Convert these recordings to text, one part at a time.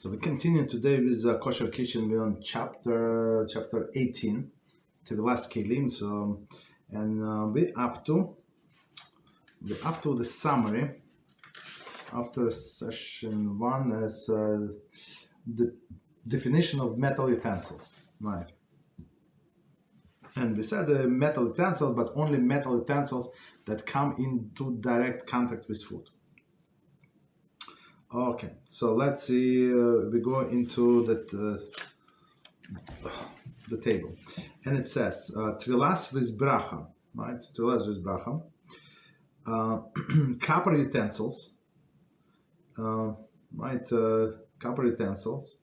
So we continue today with Kosher Kitchen. We're on chapter 18, to the last kelim. So, and we're up to the summary after session 1 as the definition of metal utensils, right? And we said metal utensils, but only metal utensils that come into direct contact with food. Okay, so let's see. We go into the table, and it says Tvilas with bracha, right? Tvilas with bracha. Copper utensils, right? Copper utensils.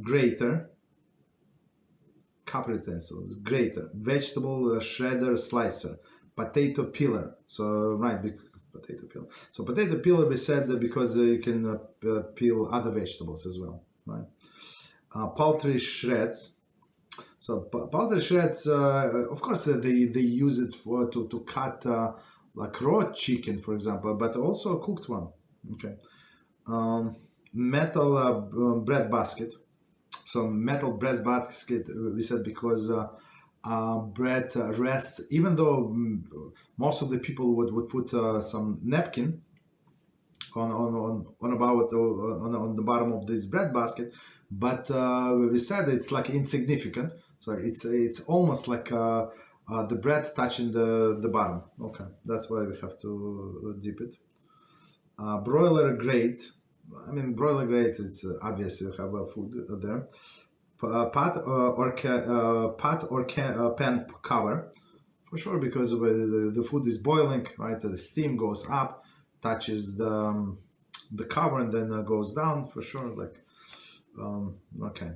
Grater. Copper utensils. Grater. Vegetable shredder, slicer. Potato peeler. So right. Potato peeler. So potato peeler, we said because you can peel other vegetables as well, right? Poultry shreds. So poultry shreds, of course, they use it to cut like raw chicken, for example, but also a cooked one. Okay. Metal bread basket. So metal bread basket, we said because bread rests, even though most of the people would put some napkin on the bottom of this bread basket, but we said it's like insignificant, so it's almost like the bread touching the bottom. Okay, that's why we have to dip it. Broiler grate. I mean, broiler grate, it's obvious you have food there. Pot or pan cover, for sure, because the food is boiling, right? The steam goes up, touches the cover, and then goes down, for sure. Like, okay.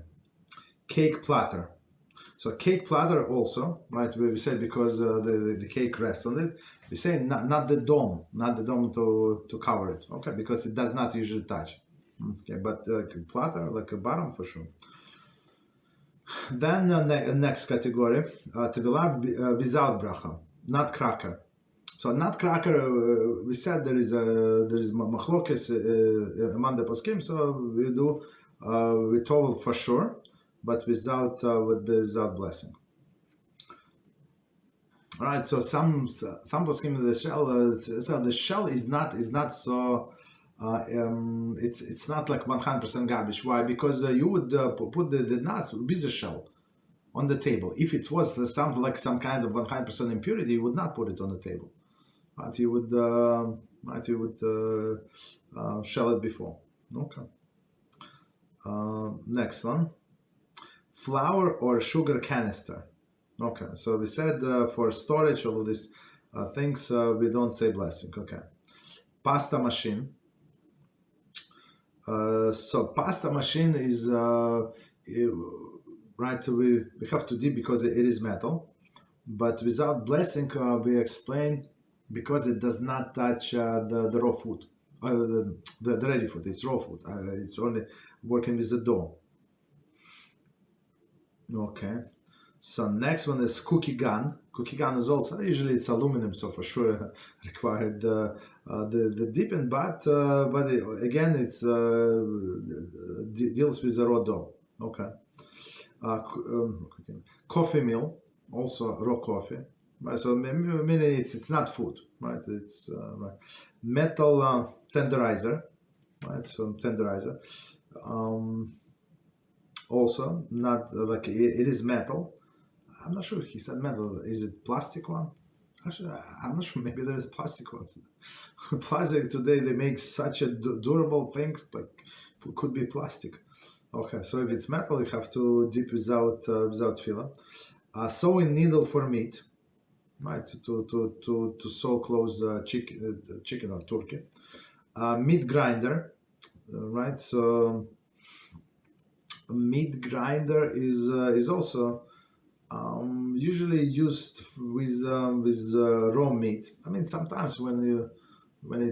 Cake platter. So cake platter also, right? We said because the cake rests on it. We say not the dome to cover it. Okay, because it does not usually touch. Okay, but platter, like a bottom, for sure. Then next category, Tovel without bracha, nutcracker. So nutcracker, we said there is machlokes among the poskim, so we do with Tovel for sure, but without blessing. All right, so some poskim in the shell, so the shell is not so. It's not like 100% garbage. Why? Because you would put the nuts with the shell on the table. If it was something like some kind of 100% impurity, you would not put it on the table. Right? You would shell it before. Okay. Next one, flour or sugar canister. Okay. So we said for storage, all of these things, we don't say blessing. Okay. Pasta machine. So pasta machine is right. We have to dip because it is metal, but without blessing, we explain because it does not touch the raw food, the ready food. It's raw food. It's only working with the dough. Okay. So next one is cookie gun. Cookie gun is also usually it's aluminum, so for sure required the dipping, but again it's deals with the raw dough. Okay. Coffee mill, also raw coffee. Right? So meaning it's not food, right? It's right. Metal tenderizer, right? So tenderizer. Also not like it is metal. I'm not sure he said metal. Is it plastic one? Actually, I'm not sure. Maybe there's plastic ones. Plastic today, they make such a durable things, but could be plastic. Okay, so if it's metal, you have to dip without filler. Sewing needle for meat, right? To sew close chicken or turkey. Meat grinder, right? So meat grinder is also usually used with raw meat. I mean, sometimes when you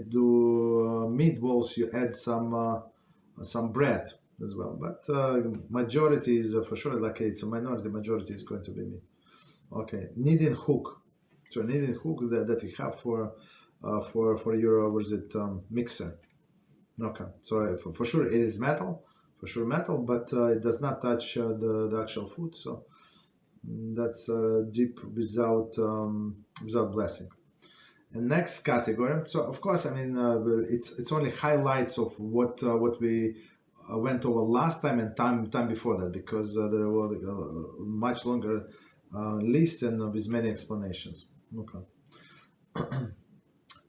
do meatballs, you add some bread as well. But majority is for sure, like it's a minority. Majority is going to be meat. Okay, kneading hook. So kneading hook that you have for your mixer. Okay, so for sure it is metal, for sure metal, but it does not touch the actual food. So that's deep without blessing. And next category. So of course, I mean, it's only highlights of what we went over last time and time before that, because there were a much longer list and with many explanations. Okay.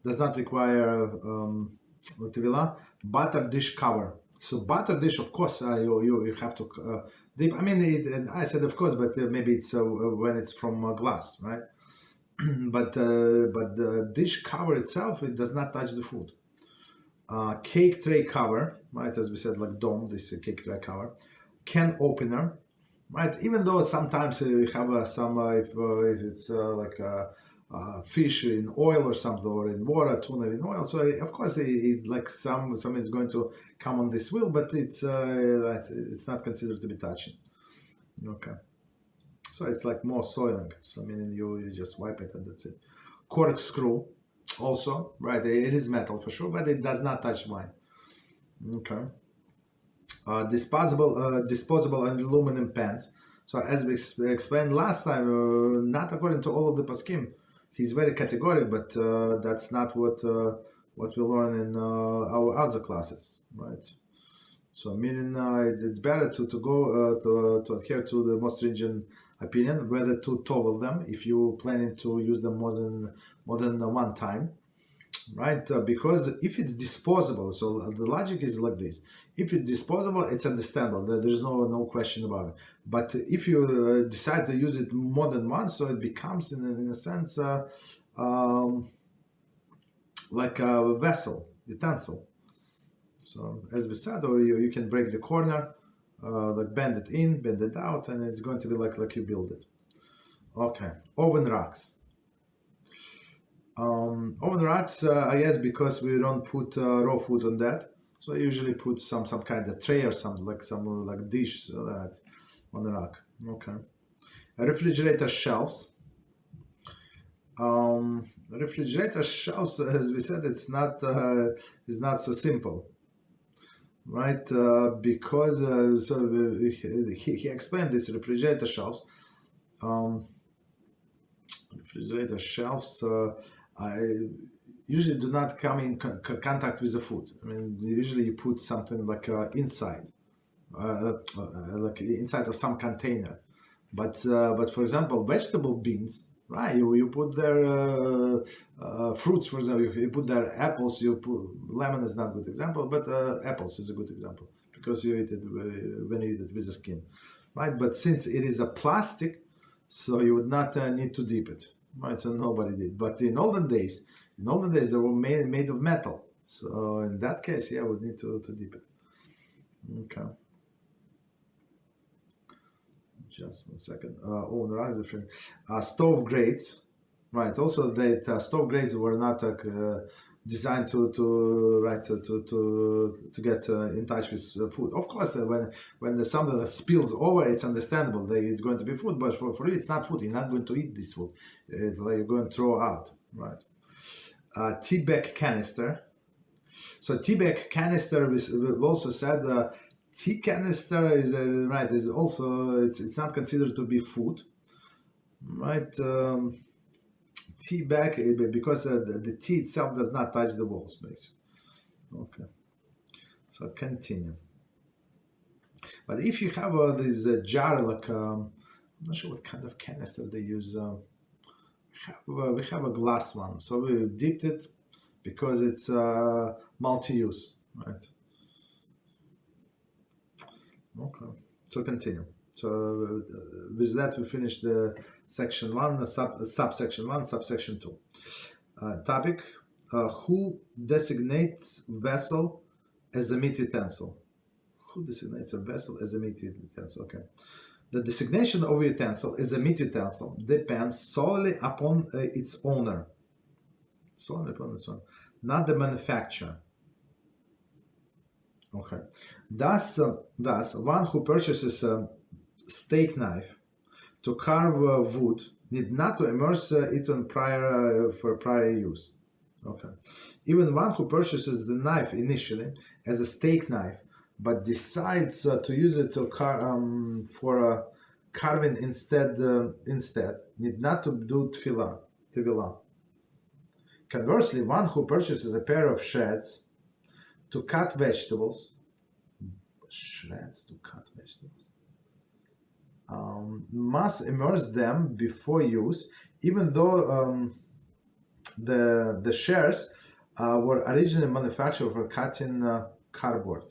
Does not require Tovel. Butter dish cover. So butter dish, of course, you have to dip. I mean, I said of course, but maybe it's when it's from glass, right? but the dish cover itself, it does not touch the food. Cake tray cover, right? As we said, like dome, this cake tray cover. Can opener, right? Even though sometimes you have some, if it's like fish in oil or something, or in water, tuna in oil. So of course, like something is going to come on this wheel, but it's not considered to be touching. Okay. So it's like more soiling. So meaning you just wipe it and that's it. Corkscrew, also, right? It is metal for sure, but it does not touch wine. Okay. Disposable aluminum pans. So as we explained last time, not according to all of the paskim. He's very categorical, but that's not what we learn in our other classes, right? So meaning it's better to go to adhere to the most stringent opinion, whether to tovel them if you're planning to use them more than one time, right? Because if it's disposable, so the logic is like this: if it's disposable, it's understandable. There's no question about it. But if you decide to use it more than once, so it becomes in a sense like a vessel, utensil. So as we said, or you can break the corner, like bend it in, bend it out, and it's going to be like you build it. Okay, oven racks. Oven racks, I guess, because we don't put raw food on that, so I usually put some kind of tray or something like some like dish on the rack. Okay, refrigerator shelves. Refrigerator shelves, as we said, it's not so simple, right? Because he explained this refrigerator shelves. Refrigerator shelves I usually do not come in contact with the food. I mean, usually you put something like inside, like inside of some container. But for example, vegetable beans, right? You put their fruits, for example. You put their apples. You put lemon is not a good example, but apples is a good example because you eat it when you eat it with the skin, right? But since it is a plastic, so you would not need to dip it, right? So nobody did. But in olden days they were made of metal. So in that case, yeah, I would need to dip it. Okay. Just 1 second. Stove grates, right? Also, that stove grates were not designed to get in touch with food. Of course, when there's something that spills over, it's understandable that it's going to be food. But for you, it's not food. You're not going to eat this food. It's like you're going to throw out, right? Tea bag canister. So tea bag canister, we've also said. Tea canister is right. Is also it's not considered to be food, right? Tea bag because the tea itself does not touch the walls, basically. Okay, so continue. But if you have this jar, like I'm not sure what kind of canister they use. We have a glass one, so we dipped it because it's multi-use, right? Okay, so continue. So with that we finish the section 1, subsection 1, subsection 2. Topic: who designates vessel as a meat utensil? Who designates a vessel as a meat utensil? Okay. The designation of a utensil as a meat utensil depends solely upon its owner. Solely upon its owner, not the manufacturer. Okay. Thus, one who purchases a steak knife to carve wood need not to immerse it on for prior use. Okay. Even one who purchases the knife initially as a steak knife, but decides to use it for carving instead, need not to do tevilah. Conversely, one who purchases a pair of shreds to cut vegetables, must immerse them before use, even though the shares were originally manufactured for cutting cardboard.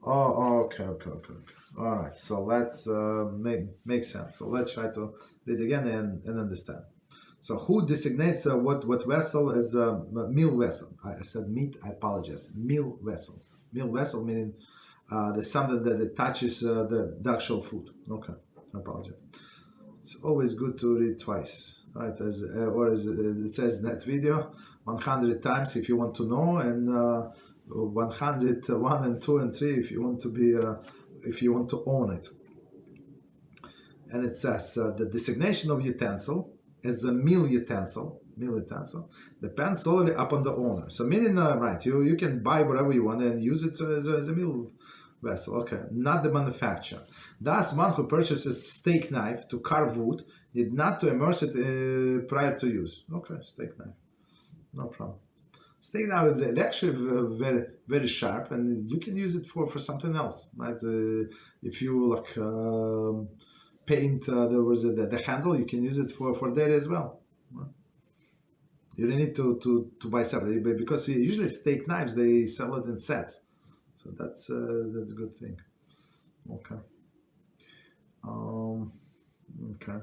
Oh, okay. All right, so let's make sense. So let's try to read again and understand. So who designates what vessel as a meal vessel? I said meat, I apologize. Meal vessel. Meal vessel meaning there's something that touches the actual food. Okay, I apologize. It's always good to read twice, right? As it says in that video, 100 times if you want to know, and 101 and 2 and 3 if you want to be if you want to own it. And it says the designation of utensil as a meal utensil depends solely upon the owner. So meaning, right, you can buy whatever you want and use it as a meal vessel, okay, not the manufacturer. Thus, one who purchases steak knife to carve wood need not to immerse it prior to use. Okay, steak knife, no problem. Steak knife, they're actually very, very sharp, and you can use it for something else, right? If you like paint the handle, you can use it for that as well. You don't need to buy separately, because usually steak knives, they sell it in sets. So that's a good thing. Okay. Okay.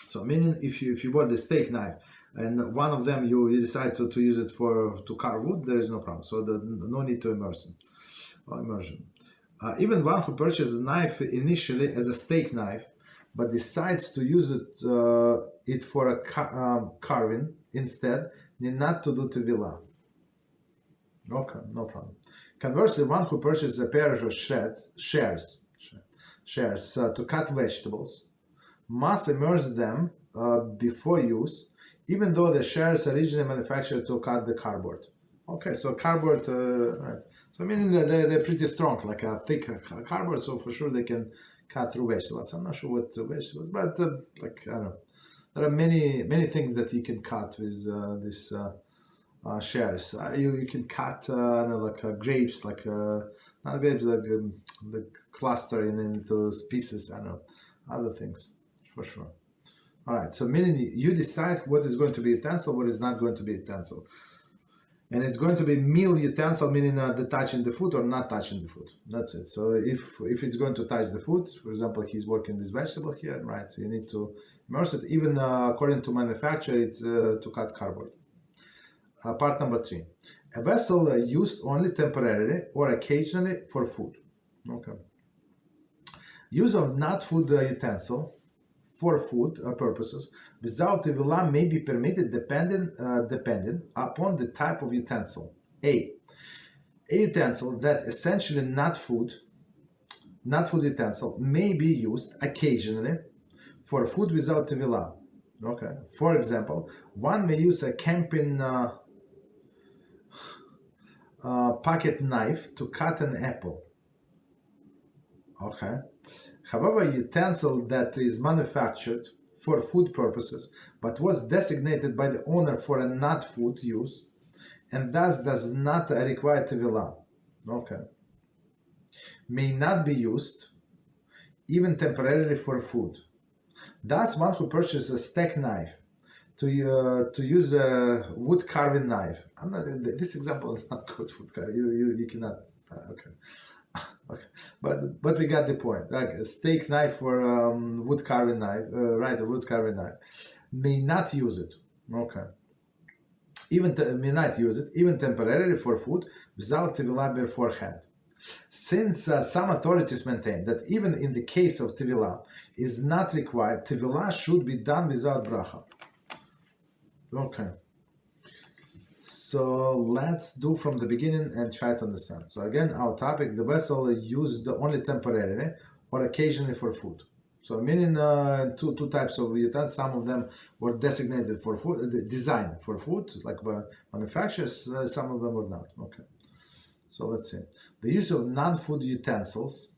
So meaning if you bought the steak knife and one of them you decide to use it to carve wood, there is no problem. So no need to immersion. Even one who purchases a knife initially as a steak knife, but decides to use it for a carving instead, need not to do tevilah. Okay, no problem. Conversely, one who purchases a pair of shares to cut vegetables must immerse them before use, even though the shares originally manufactured to cut the cardboard. Okay, so cardboard, right. So meaning that they're pretty strong, like a thick cardboard, so for sure they can cut through vegetables. I'm not sure what vegetables, but like, I don't know. There are many things that you can cut with this shares. You can cut like grapes, like not grapes, like the cluster into pieces. I don't know, other things for sure. All right, so meaning you decide what is going to be utensil, what is not going to be utensil, and it's going to be meal utensil, meaning the touching the food or not touching the food. That's it. So if it's going to touch the food, for example, he's working with vegetable here, right? So you need to immerse it. Even according to manufacturer, it's to cut cardboard. Part number 3, a vessel used only temporarily or occasionally for food. Okay. Use of not food utensil for food purposes without tevilah may be permitted depending upon the type of utensil. A utensil that essentially not food utensil may be used occasionally for food without tevilah. Okay. For example, one may use a camping pocket knife to cut an apple. Okay. However, a utensil that is manufactured for food purposes but was designated by the owner for a not food use and thus does not require tevilah, okay, may not be used even temporarily for food. Thus, one who purchases a steak knife to use a wood carving knife. This example is not good. Wood carving. You cannot. Okay. Okay, but we got the point. Like a steak knife for wood carving knife, right? A wood carving knife may not use it. Okay, may not use it even temporarily for food without tevilah beforehand. Since some authorities maintain that even in the case of tevilah is not required, tevilah should be done without bracha. Okay. So let's do from the beginning and try to understand. So again, our topic, the vessel is used only temporarily or occasionally for food. So meaning two types of utensils. Some of them were designated for food, designed for food, like by manufacturers. Some of them were not. Okay. So let's see. The use of non-food utensils,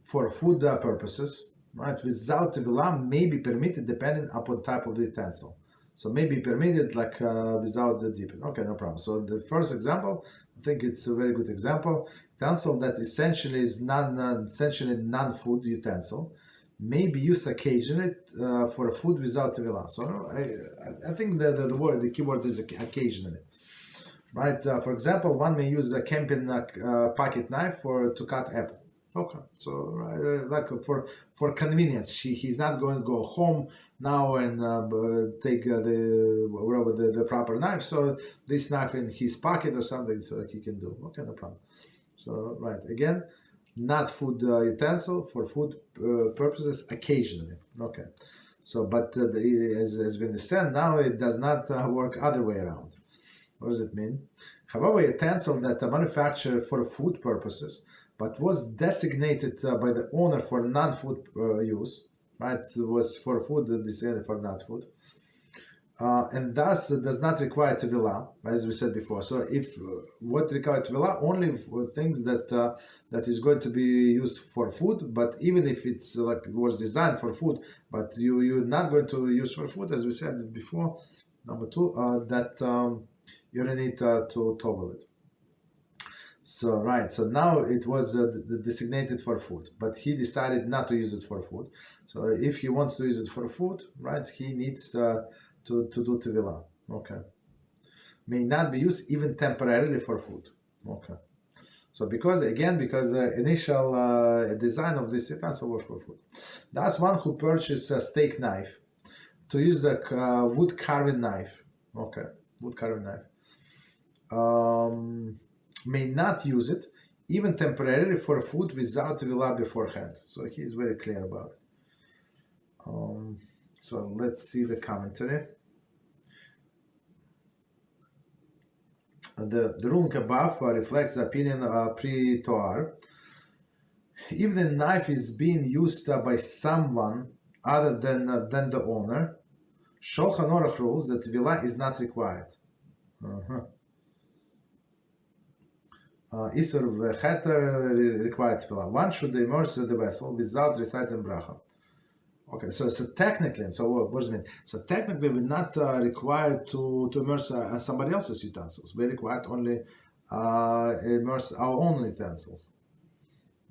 for food purposes, right, without tevilah may be permitted depending upon type of the utensil. So may be permitted like without the dipping. Okay, no problem. So the first example, I think it's a very good example. Utensil that essentially is non-food utensil may be used occasionally for food without tevilah. So I think the keyword is occasionally. Right. For example, one may use a camping pocket knife to cut apple. Okay. So like for convenience, he's not going to go home now and take the proper knife. So this knife in his pocket or something, so he can do. Okay, no problem. So right again, not food utensil for food purposes occasionally. Okay. So but as we understand now, it does not work other way around. What does it mean? However, a utensil that manufactured for food purposes, but was designated by the owner for non-food use, right? It was for food, designated for non-food, and thus does not require tevilah, as we said before. So, if what requires tevilah only for things that is going to be used for food, but even if it's like it was designed for food, but you're not going to use for food, as we said before. Number two, you don't need to tovel it. So right, so now it was designated for food, but he decided not to use it for food. So if he wants to use it for food, right, he needs to do tevilah. Okay. May not be used even temporarily for food. Okay. So because the initial design of this utensil was for food. That's one who purchased a steak knife to use the wood carving knife. Okay, wood carving knife. May not use it even temporarily for food without tevilah beforehand. So he's very clear about it. So let's see the commentary. The ruling above reflects the opinion pre-Torah. If the knife is being used by someone other than the owner, Shulchan Aruch rules that tevilah is not required. Isur v'cheter required tevilah. One should immerse the vessel without reciting bracha. Okay, so technically, so what does it mean? So technically, we're not required to immerse somebody else's utensils. We're required only immerse our own utensils.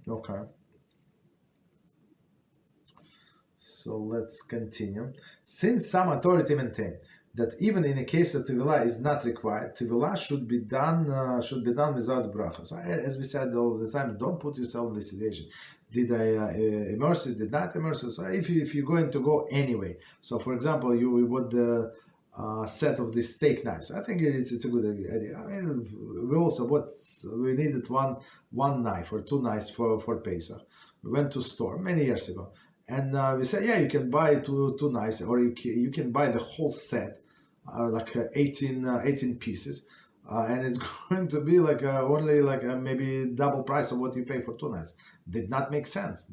Okay. So let's continue. Since some authority maintain that even in a case that tevilah is not required, tevilah should be done without bracha. So as we said all the time, don't put yourself in this situation. Did I immerse it? Did not immerse it? So if you're going to go anyway, so for example, you would the set of these steak knives. I think it's a good idea. I mean, we needed one knife or two knives for Pesach. We went to store many years ago, and we said, yeah, you can buy two knives, or you can buy the whole set. Like 18 pieces, and it's going to be like only like maybe double price of what you pay for two knives. Did not make sense.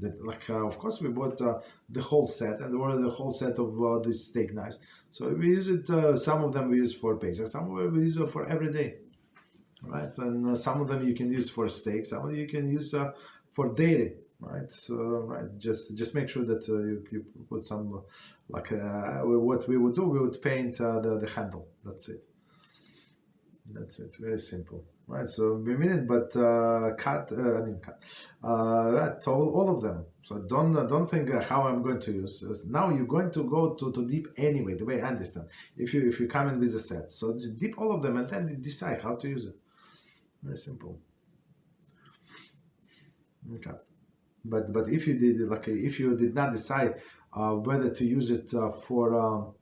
Of course we bought the whole set, and the whole set of these steak knives. So we use it. Some of them we use for Pesach, some of them we use it for every day, right? And some of them you can use for steak, some of them you can use for dairy. Right, so right, just make sure that you put some what we would do. We would paint the handle. That's it. Very simple. Right. So we mean it, but cut. Tovel all of them. So don't think how I'm going to use. Now you're going to go to dip anyway. The way I understand, if you come in with a set, so dip all of them and then decide how to use it. Very simple. Okay. But if you did not decide whether to use it for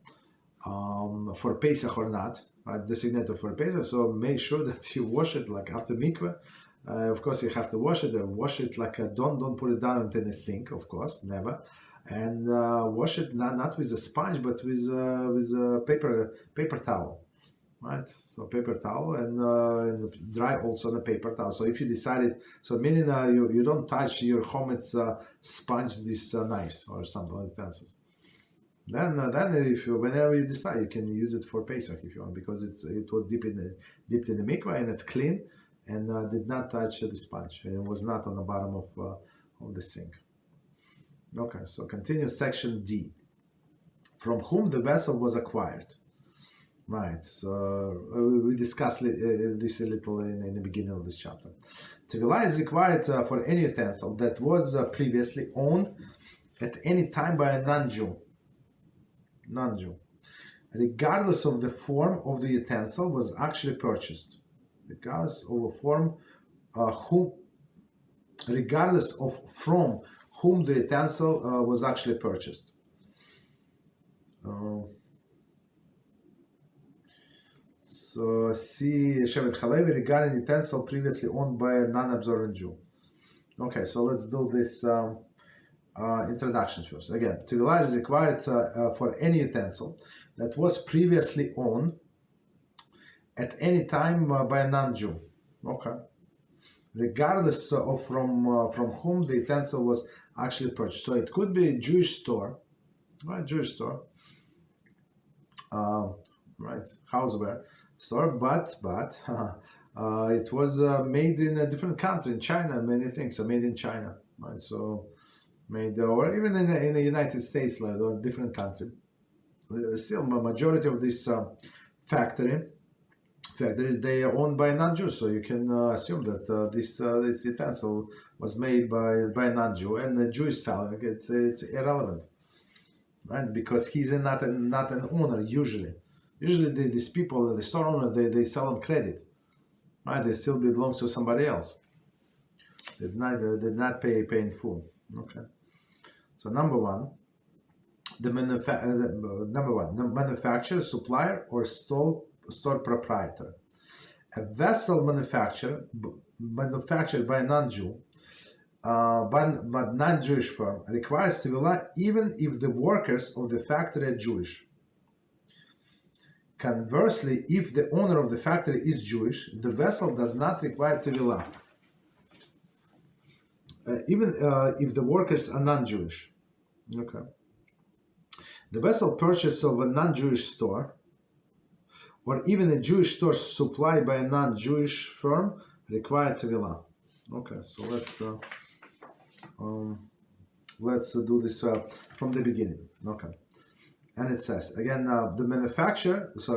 Pesach or not, designated for Pesach, so make sure that you wash it like after Mikvah. Of course, you have to wash it. Wash it like don't put it down into the sink. Of course, never. And wash it not with a sponge, but with a paper towel. right? So paper towel and dry also on a paper towel. So if you decided, so meaning you don't touch your chometz sponge, these knives or something like utensils. Then if you, whenever you decide, you can use it for Pesach if you want, because it was dipped in the mikvah and it's clean and did not touch the sponge, and it was not on the bottom of the sink. Okay, so continue section D. From whom the vessel was acquired. Right, so we discussed this a little in the beginning of this chapter. Tevilah is required for any utensil that was previously owned at any time by a non-Jew, regardless of the form of the utensil was actually purchased. Regardless of from whom the utensil was actually purchased. So see Shevet Halevi regarding utensil previously owned by a non-observant Jew. Okay, so let's do this introduction first. Again, Tevilah is required for any utensil that was previously owned at any time by a non-Jew. Okay, regardless of from whom the utensil was actually purchased. So it could be a Jewish store, right? Jewish store, right? Houseware store, but it was made in a different country, in China. Many things are made in China, right? So made, or even in the United States, like or a different country. Still, majority of this factories they are owned by non-Jews, so you can assume that this utensil was made by a non-Jew, and the Jewish selling it's irrelevant, right? Because he's not an owner usually. Usually these people, the store owners, they sell on credit, right? They still belongs to somebody else. They did not pay in full. Okay. So number one, the manufacturer, supplier, or store proprietor. A vessel manufactured by a non-Jew, but non-Jewish firm requires Tevilah even if the workers of the factory are Jewish. Conversely, if the owner of the factory is Jewish, the vessel does not require Tevilah, even if the workers are non-Jewish. Okay. The vessel purchased of a non-Jewish store, or even a Jewish store supplied by a non-Jewish firm, require Tevilah. Okay, so let's do this from the beginning. Okay. And it says again, the manufacturer. So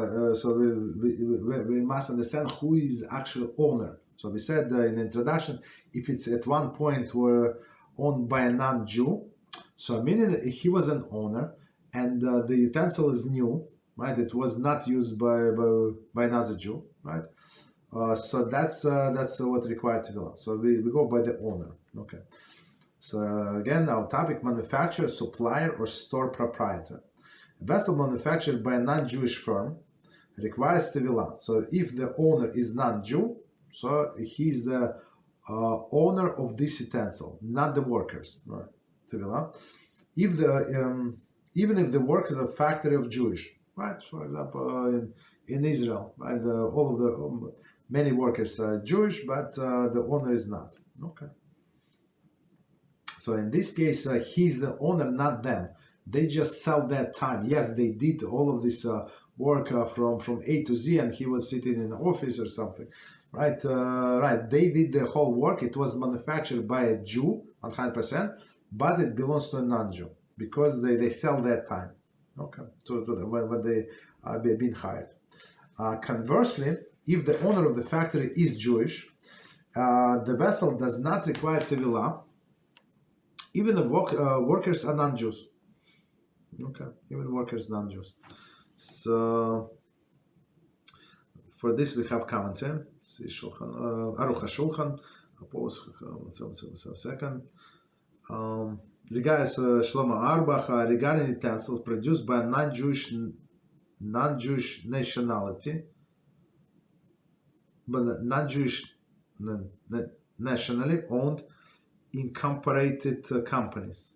we must understand who is actual owner. So we said in the introduction, if it's at one point were owned by a non-Jew, so meaning that he was an owner, and the utensil is new, right? It was not used by another Jew, right? So that's what required Tevilah. So we go by the owner. Okay. So again, our topic: manufacturer, supplier, or store proprietor. A vessel manufactured by a non-Jewish firm requires Tevilah. So if the owner is non-Jew, so he's the owner of this utensil, not the workers, right? Tevilah. If even if the workers of the factory of Jewish, right? For example, in Israel, right? Many workers are Jewish, but the owner is not. Okay. So in this case, he's the owner, not them. They just sell that time. Yes, they did all of this work from A to Z, and he was sitting in the office or something, right? Right. They did the whole work. It was manufactured by a Jew, 100%, but it belongs to a non-Jew because they sell that time. Okay. So when they are being hired. Conversely, if the owner of the factory is Jewish, the vessel does not require Tevilah. Even the workers are non-Jews. Okay, even workers non-Jews. So for this we have commentary. See Shulchan Aruch HaShulchan. Second. Regarding Shlomo Auerbach, regarding utensils produced by a non-Jewish nationality, but non-Jewish nationally owned incorporated companies.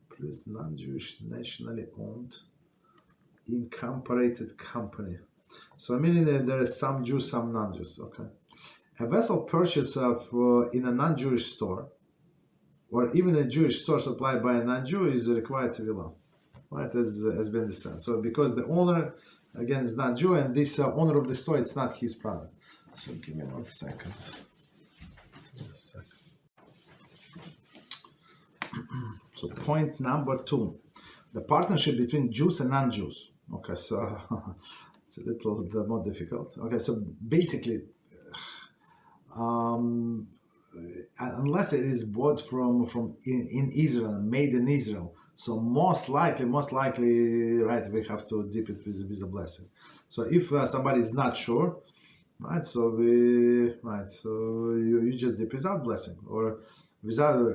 Please, non-Jewish nationally owned incorporated company. So meaning that there is some Jews, some non-Jews. Okay. A vessel purchased in a non-Jewish store, or even a Jewish store supplied by a non-Jew, is required Tovel, right? As has been understood. So because the owner, again, is not Jew, and this owner of the store, it's not his product. So give me 1 second. So point number 2, the partnership between Jews and non-Jews. Okay, so it's a little more difficult. Okay, so basically, unless it is bought from in Israel, made in Israel, so most likely, right, we have to dip it with a blessing. So if somebody is not sure, right, so you just dip without blessing, or without,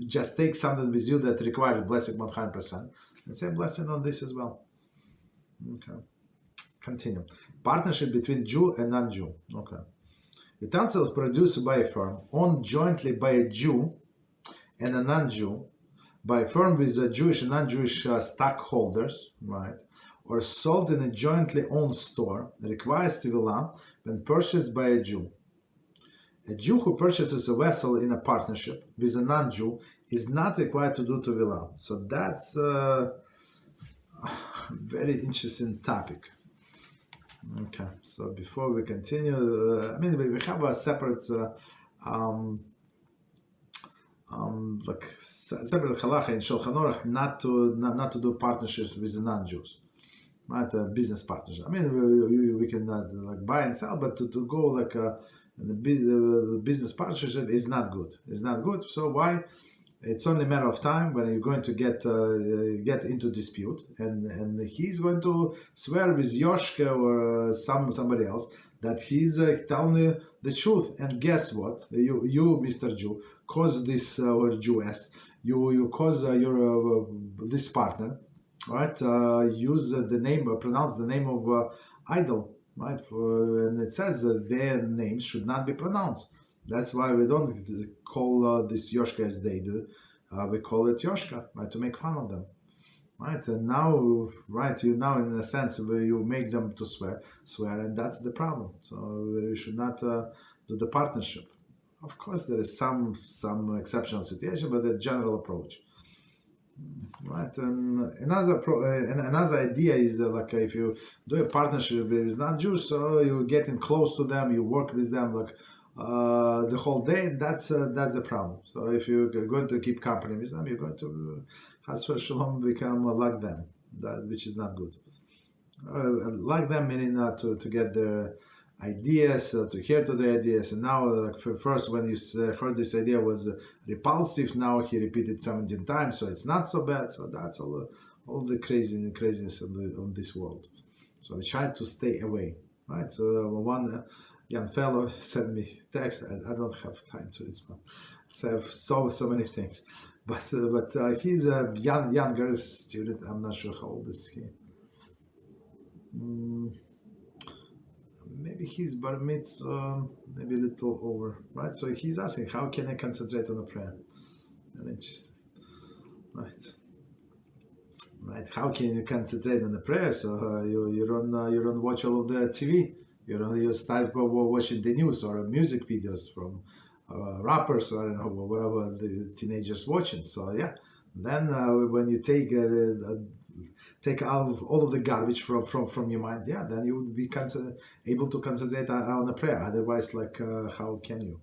just take something with you that requires blessing 100%, and say blessing on this as well. Okay, continue. Partnership between Jew and non-Jew. Okay. Utensils produced by a firm, owned jointly by a Jew and a non-Jew, by a firm with a Jewish and non-Jewish stockholders, right, or sold in a jointly owned store, requires Tovel when purchased by a Jew. A Jew who purchases a vessel in a partnership with a non-Jew is not required to do Tovel. So that's a very interesting topic. Okay, so before we continue, we have a separate, separate Halachah in Shulchan Aruch not to do partnerships with the non-Jews, right? Business partnership. We can buy and sell, but to go the business partnership is not good. It's not good. So why? It's only a matter of time when you're going to get into dispute, and he's going to swear with Yoshka or somebody else that he's telling you the truth. And guess what? You Mr. Jew, cause this or Jewess, you cause your this partner, right? Use the name, pronounce the name of idol, right? And it says that their names should not be pronounced. That's why we don't call this Yoshka as they do. We call it Yoshka, right, to make fun of them, right? And now, right, you now in a sense where you make them to swear, and that's the problem. So we should not do the partnership. Of course, there is some exceptional situation, but the general approach, right? And another idea is if you do a partnership with non-Jews, so you're getting close to them, you work with them the whole day. That's the problem. So if you're going to keep company with them, you're going to Chas v'Shalom become like them, which is not good. Like them meaning to get their ideas, to hear to the ideas. And now, first when you heard this idea was repulsive, now he repeated 17 times, so it's not so bad. So that's all the craziness of this world. So we try to stay away, right? So one young fellow sent me text. I don't have time to respond. So I have so many things, but he's a younger student. I'm not sure how old is he. Maybe he's bar mitzvah, maybe a little over, right? So he's asking, how can I concentrate on a prayer? Very interesting, right? How can you concentrate on the prayer? So you don't watch all of the TV. You start watching the news or music videos from rappers, or I don't know, whatever the teenagers watching. So yeah, then when you take out all of the garbage from your mind, yeah, then you would be able to concentrate on a prayer. Otherwise, how can you?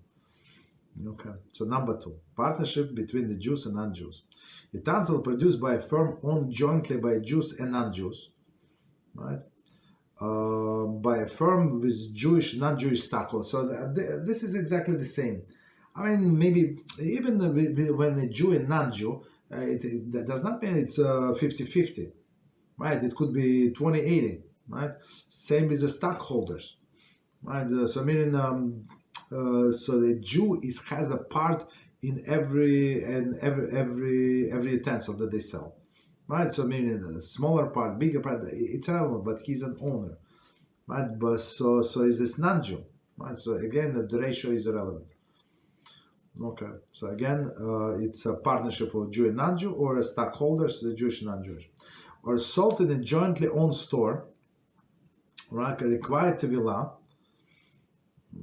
Okay. So number 2, partnership between the Jews and non-Jews. Utensil produced by a firm owned jointly by Jews and non-Jews, right? By a firm with Jewish, non-Jewish stockholders. So this is exactly the same. Maybe even when a Jew and non-Jew, that does not mean it's 50-50, right? It could be 20-80, right? Same with the stockholders, right? So meaning, so the Jew has a part in every utensil that they sell. Right, so meaning a smaller part, bigger part, it's relevant, but he's an owner, right? But so is this non-Jew, right? So again, the ratio is irrelevant. Okay, so again, it's a partnership of Jew and non-Jew, or a stockholders, the Jewish and non-Jewish, or sold in a jointly owned store, right? Required Tevilah,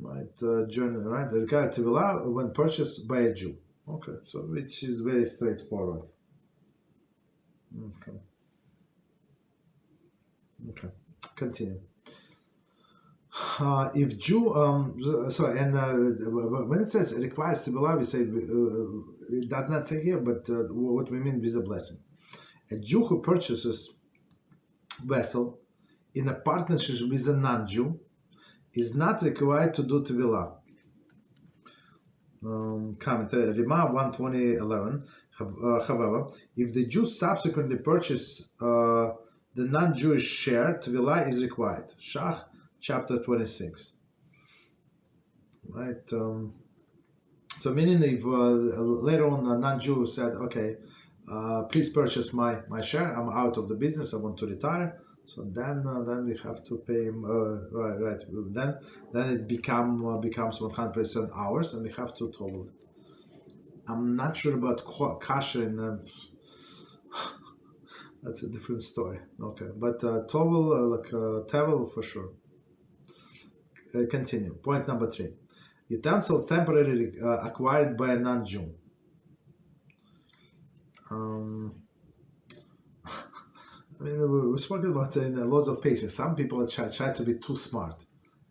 right? Required Tevilah when purchased by a Jew. Okay, so which is very straightforward. Okay, continue. If Jew, when it says requires Tevilah, we say it does not say here, but what we mean with a blessing. A Jew who purchases vessel in a partnership with a non-Jew is not required to do Tevilah. Commentary, Rima 120:11. However, if the Jew subsequently purchase the non-Jewish share, Tevilah is required. Shach, chapter 26. Right. So meaning if later on a non-Jew said, okay, please purchase my share. I'm out of the business. I want to retire. So then we have to pay him. Right. Then it becomes 100% ours, and we have to total it. I'm not sure about Kosher, and that's a different story. Okay, but Tovel, Tovel for sure. Continue. Point number 3. Utensils temporarily acquired by a non-Jew. I mean, we're speaking about in the laws of patience. Some people try to be too smart.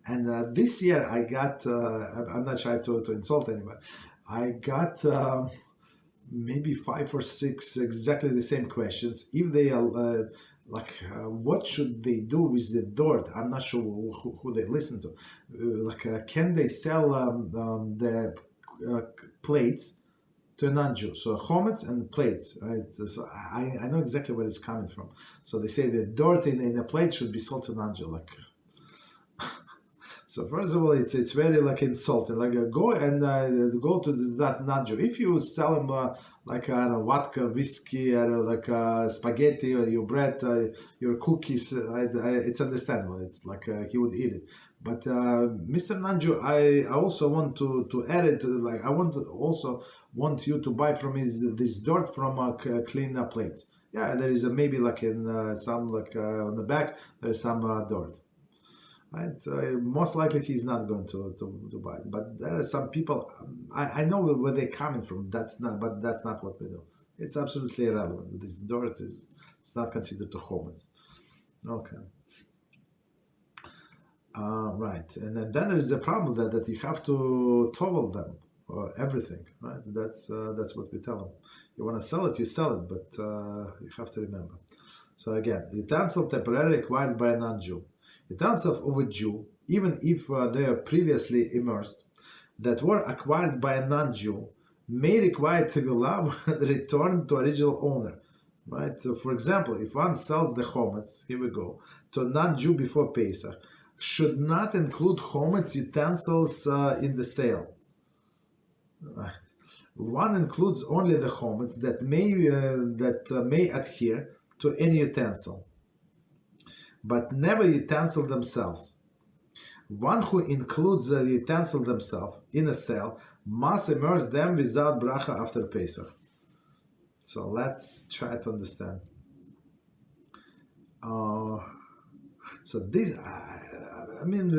And this year I got, I'm not trying to insult anybody, I got maybe 5 or 6 exactly the same questions. If they are what should they do with the dirt? I'm not sure who they listen to. Can they sell the plates to a non-Jew? So chometz and plates, right? So I know exactly where it's coming from. So they say the dirt in a plate should be sold to non-Jew. So first of all, it's very insulting. Go and go to that non-Jew. If you sell him vodka, whiskey, spaghetti, or your bread, your cookies, it's understandable. It's he would eat it. But Mr. Non-Jew, I also want to add it. I also want you to buy from this dirt from clean plates. Yeah, there is maybe in some on the back there is some dirt. Right, most likely he's not going to buy it. But there are some people. I know where they're coming from. That's not what we do. It's absolutely irrelevant. This dirt it's not considered a chometz. Okay. Right, and then there is a problem that you have to tovel them everything. Right, that's what we tell them. You want to sell it, you sell it, but you have to remember. So again, utensil temporarily acquired by a non-Jew. Utensils of a Jew, even if they are previously immersed, that were acquired by a non-Jew, may require Tevilah when returned to original owner. Right? So for example, if one sells the chometz, here we go, to a non-Jew before Pesach, should not include chometz utensils in the sale. Right. One includes only the chometz that may adhere to any utensil, but never utensil themselves. One who includes the utensil themselves in a sale must immerse them without bracha after Pesach. So let's try to understand. So this, I mean,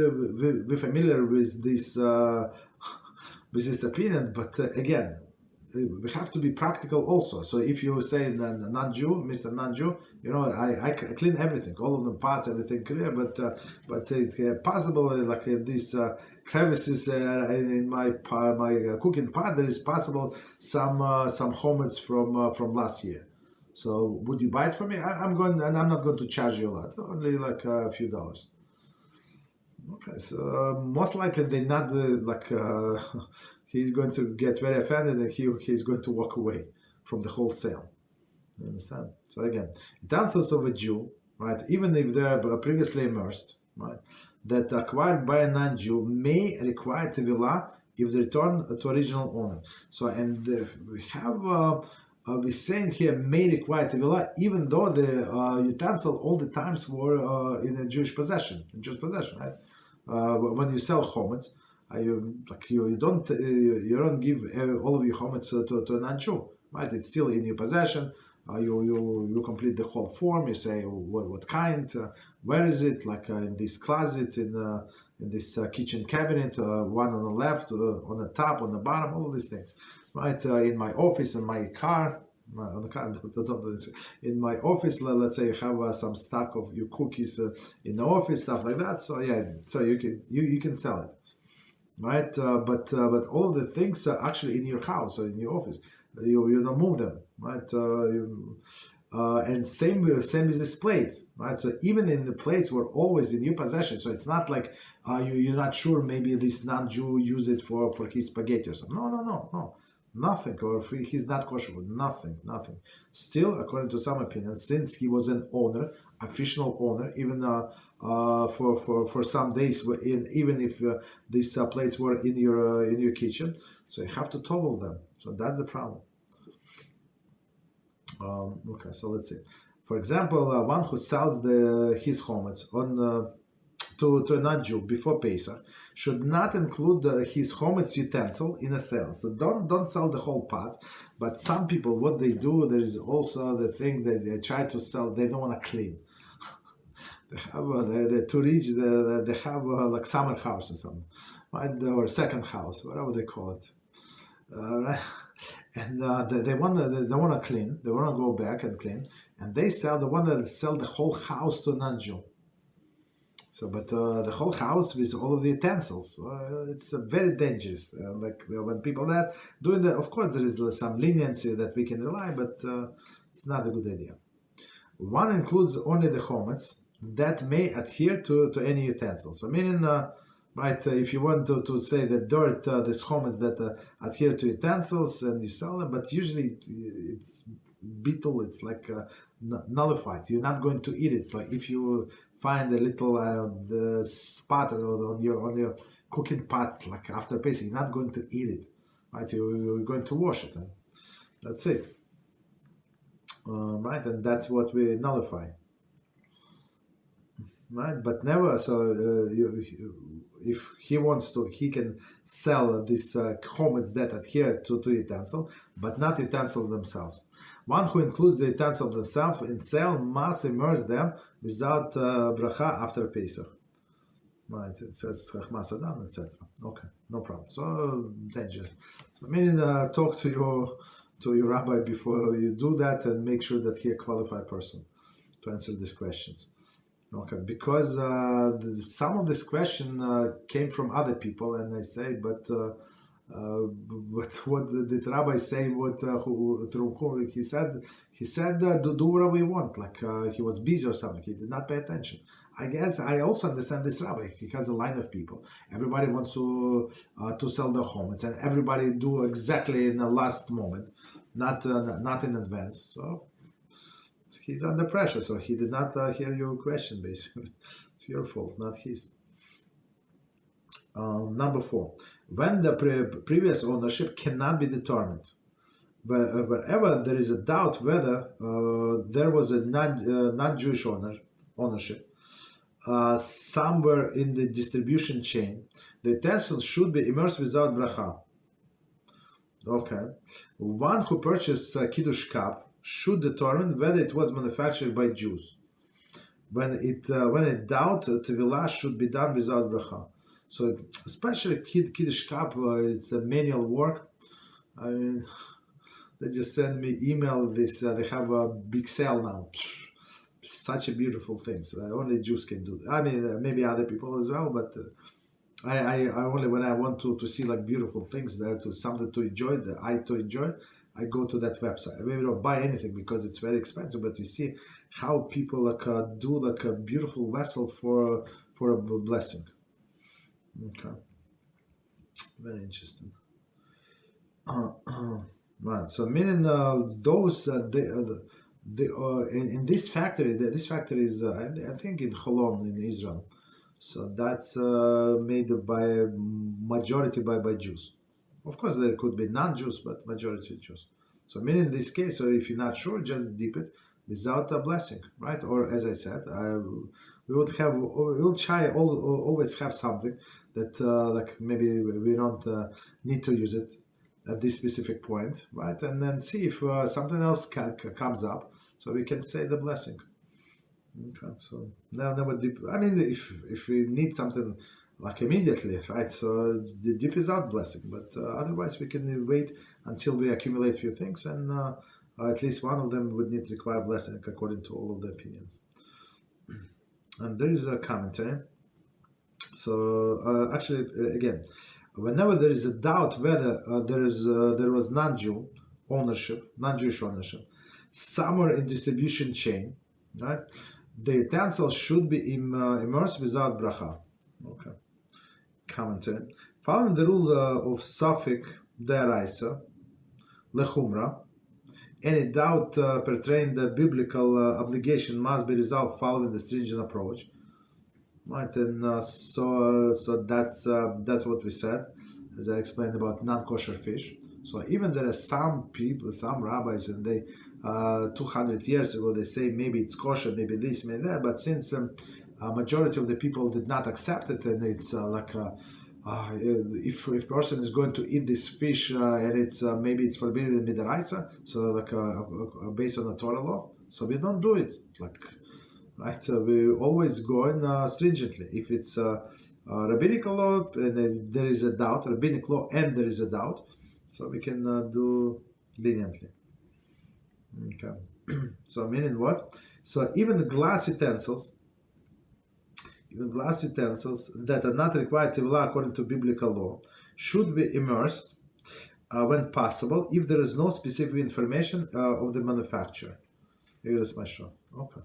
we're familiar with this opinion, but again, we have to be practical also. So if you say non-Jew, Mr. Non-Jew, I clean everything, all of the pots, everything clear, but it possible these crevices in my cooking pot, there is possible some chometz from last year. So would you buy it from me? I'm not going to charge you a lot, only a few dollars. Okay, so most likely they're not he's going to get very offended and he's going to walk away from the wholesale. You understand? So again, utensils of a Jew, right, even if they are previously immersed, right, that acquired by a non-Jew may require Tevilah if they return to original owner. So, and we have, we're saying here may require Tevilah even though the utensil all the times were in a Jewish possession, right? When you sell chometz, you don't give all of your chometz to a non-Jew, right? It's still in your possession. You complete the whole form. You say what kind, where is it, like in this closet, in this kitchen cabinet, one on the left, on the top, on the bottom, all these things, right? In my office, in my car. On the car, in my office, let's say you have some stock of your cookies in the office, stuff like that. So yeah, so you can sell it, right? But all the things are actually in your house or in your office. You don't move them, right? And same with these plates, right? So even in the plates were always in your possession. So it's not like you're not sure, maybe this non-Jew used it for his spaghetti or something. No, nothing. Or he's not kosher food. Nothing. Still, according to some opinions, since he was an owner, official owner, even for some days, even if these plates were in your kitchen, so you have to tovel them. So that's the problem. Okay, so let's see. For example, one who sells his chametz on to a non-Jew before Pesach should not include his chametz utensil in a sale. So don't sell the whole pot. But some people, what they do, there is also the thing that they try to sell. They don't want to clean. They have to reach they have like summer house or something, right? Or second house, whatever they call it. Right? And they want to clean. They want to go back and clean, and they want to sell the whole house to non-Jew. So, but the whole house with all of the utensils, it's very dangerous. Like when people that doing that, of course there is some leniency that we can rely, but it's not a good idea. One includes only the chametz that may adhere to any utensil. So meaning, right, if you want to say the dirt, this chametz that adhere to utensils, and you sell them, but usually it's beetle, it's like nullified. You're not going to eat it. It's like if you find a little the spot on your cooking pot, like after Pesach, you're not going to eat it, right? You're going to wash it, and that's it, right? And that's what we nullify, right? But never. So if he wants to, he can sell this chametz that adhere to utensil, but not utensil themselves. One who includes the utensil themselves in sale must immerse them without bracha after Pesach. Right, it says chachmas adam, etc. Okay, no problem. So dangerous. So meaning, talk to your rabbi before you do that, and make sure that he a qualified person to answer these questions. Okay, because some of this question came from other people, and they say, but what did Rabbi say? Through who he said do whatever we want. Like he was busy or something. He did not pay attention. I guess I also understand this rabbi. He has a line of people. Everybody wants to sell their chametz, and everybody do exactly in the last moment, not in advance. So he's under pressure. So he did not hear your question. Basically, it's your fault, not his. Number 4, when the previous ownership cannot be determined, wherever there is a doubt whether there was a non-Jewish ownership somewhere in the distribution chain, the utensils should be immersed without bracha. Okay, one who purchased a kiddush cup should determine whether it was manufactured by Jews. When in doubt, tevilah should be done without bracha. So especially kiddush cup, it's a manual work. I mean, they just send me email this. They have a big sale now. Such a beautiful thing. So only Jews can do. I mean, maybe other people as well, but I only when I want to see like beautiful things, to something to enjoy, I go to that website. I maybe don't buy anything because it's very expensive, but you see how people do like a beautiful vessel for a blessing. Okay, very interesting. Right. So meaning those in this factory, this factory is I think in Holon in Israel. So that's made by majority by Jews. Of course, there could be non-Jews, but majority Jews. So meaning in this case, so if you're not sure, just dip it without a blessing, right? Or as I said, we'll try always have something that like maybe we don't need to use it, at this specific point, right? And then see if something else comes up, so we can say the blessing. Okay, so now never dip. I mean, if we need something like immediately, right? So the dip is out blessing, but otherwise we can wait until we accumulate few things, and at least one of them would need to require blessing according to all of the opinions. And there is a commentary. So actually, again, whenever there is a doubt whether there was non-Jewish ownership, somewhere in distribution chain, right? The utensil should be immersed without bracha. Okay. Commentary. Following the rule of Safek Deraisa, Lechumra, any doubt pertaining the biblical obligation must be resolved following the stringent approach. Right, and so that's what we said, as I explained about non-kosher fish. So even there are some people, some rabbis, and they 200 years ago they say maybe it's kosher, maybe this, maybe that. But since a majority of the people did not accept it, and it's if a person is going to eat this fish and it's maybe it's forbidden in midaraisa, so based on the Torah law, so we don't do it. Right, we always go in stringently. If it's rabbinical law and there is a doubt, rabbinic law and there is a doubt, so we can do leniently. Okay. So meaning what? So even the glass utensils that are not required to Tovel according to biblical law should be immersed when possible if there is no specific information of the manufacturer. Here is my show. Okay.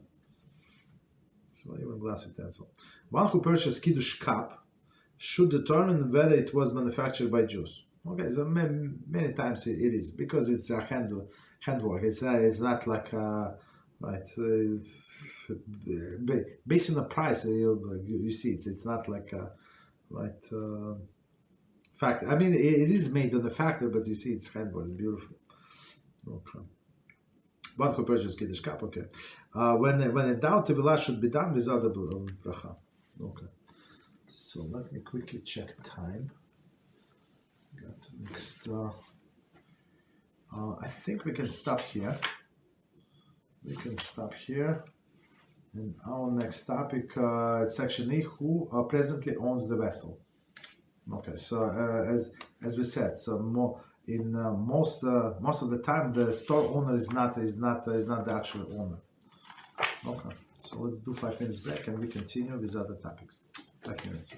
So even glass utensil. One who purchased Kiddush cup should determine whether it was manufactured by Jews. Okay, so many times it is, because it's a handwork. It's not like based on the price. You see, it's not like factory. I mean, it is made on the factory, but you see, it's handwork. Beautiful. Okay. One who purchased Kiddush cup, okay. When in doubt, Tevilah should be done without the bracha. Okay. So let me quickly check time. Got next. I think we can stop here. And our next topic, section E, who presently owns the vessel. Okay. So as we said, so more. In most of the time, the store owner is not the actual owner. Okay, so let's do 5 minutes break and we continue with other topics. 5 minutes.